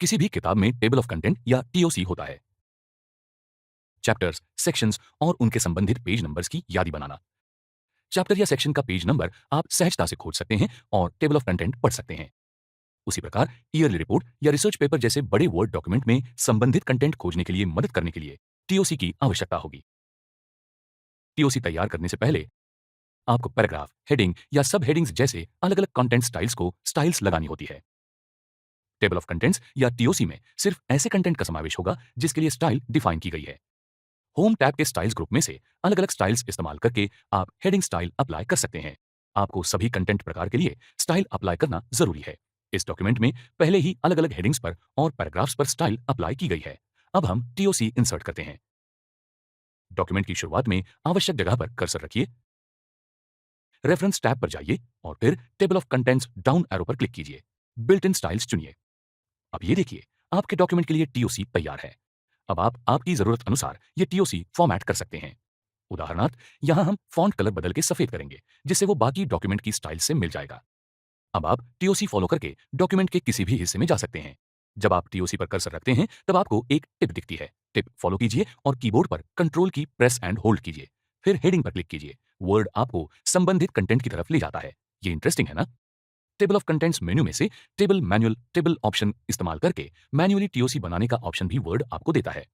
किसी भी किताब में टेबल ऑफ कंटेंट या टीओसी होता है। चैप्टर्स, सेक्शंस और उनके संबंधित पेज नंबर्स की यादी बनाना। चैप्टर या सेक्शन का पेज नंबर आप सहजता से खोज सकते हैं और टेबल ऑफ कंटेंट पढ़ सकते हैं। उसी प्रकार ईयरली रिपोर्ट या रिसर्च पेपर जैसे बड़े वर्ड डॉक्यूमेंट में संबंधित कंटेंट खोजने के लिए मदद करने के लिए टीओसी की आवश्यकता होगी। टीओसी तैयार करने से पहले आपको पैराग्राफ, हेडिंग या सब हेडिंग्स जैसे अलग अलग कंटेंट स्टाइल्स को स्टाइल्स लगानी होती है। टेबल ऑफ कंटेंट्स या टीओसी में सिर्फ ऐसे कंटेंट का समावेश होगा जिसके लिए स्टाइल डिफाइन की गई है। होम टैब के स्टाइल्स ग्रुप में से अलग अलग स्टाइल्स इस्तेमाल करके आप हेडिंग स्टाइल अप्लाई कर सकते हैं। आपको सभी कंटेंट प्रकार के लिए स्टाइल अप्लाई करना जरूरी है। इस डॉक्यूमेंट में पहले ही अलग अलग हेडिंग्स पर और पैराग्राफ्स पर स्टाइल अप्लाई की गई है। अब हम टीओसी इंसर्ट करते हैं। डॉक्यूमेंट की शुरुआत में आवश्यक जगह पर कर्सर रखिए, रेफरेंस टैब पर जाइए और फिर table of contents down arrow पर क्लिक कीजिए। बिल्ट इन स्टाइल्स चुनिए। अब ये देखिए, आपके डॉक्यूमेंट के लिए टीओसी तैयार है। अब आप आपकी जरूरत अनुसार ये टीओसी फॉर्मेट कर सकते हैं। उदाहरणार्थ, यहां हम फॉन्ट कलर बदल के सफेद करेंगे, जिससे वो बाकी डॉक्यूमेंट की स्टाइल से मिल जाएगा। अब आप टीओसी फॉलो करके डॉक्यूमेंट के किसी भी हिस्से में जा सकते हैं। जब आप टीओसी पर कर्सर रखते हैं, तब आपको एक टिप दिखती है। टिप फॉलो कीजिए और कीबोर्ड पर कंट्रोल की प्रेस एंड होल्ड कीजिए। फिर हेडिंग पर क्लिक कीजिए। वर्ड आपको संबंधित कंटेंट की तरफ ले जाता है। ये इंटरेस्टिंग है ना? टेबल ऑफ कंटेंट्स मेन्यू में से टेबल मैनुअल टेबल ऑप्शन इस्तेमाल करके मैन्युअली टीओसी बनाने का ऑप्शन भी वर्ड आपको देता है।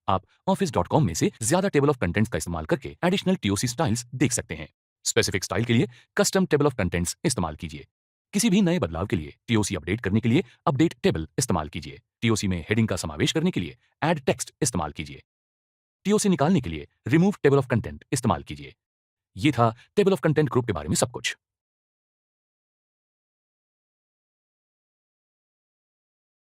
आप office.com में से ज्यादा टेबल ऑफ कंटेंट्स का इस्तेमाल करके एडिशनल टीओसी स्टाइल्स देख सकते हैं। स्पेसिफिक स्टाइल के लिए कस्टम टेबल ऑफ कंटेंट्स इस्तेमाल कीजिए। किसी भी नए बदलाव के लिए टीओसी अपडेट करने के लिए अपडेट टेबल इस्तेमाल कीजिए। टीओसी में हेडिंग का समावेश करने के लिए ऐड टेक्स्ट इस्तेमाल कीजिए। टीओसी निकालने के लिए रिमूव टेबल ऑफ कंटेंट इस्तेमाल कीजिए। ये था टेबल ऑफ कंटेंट ग्रुप के बारे में सब कुछ।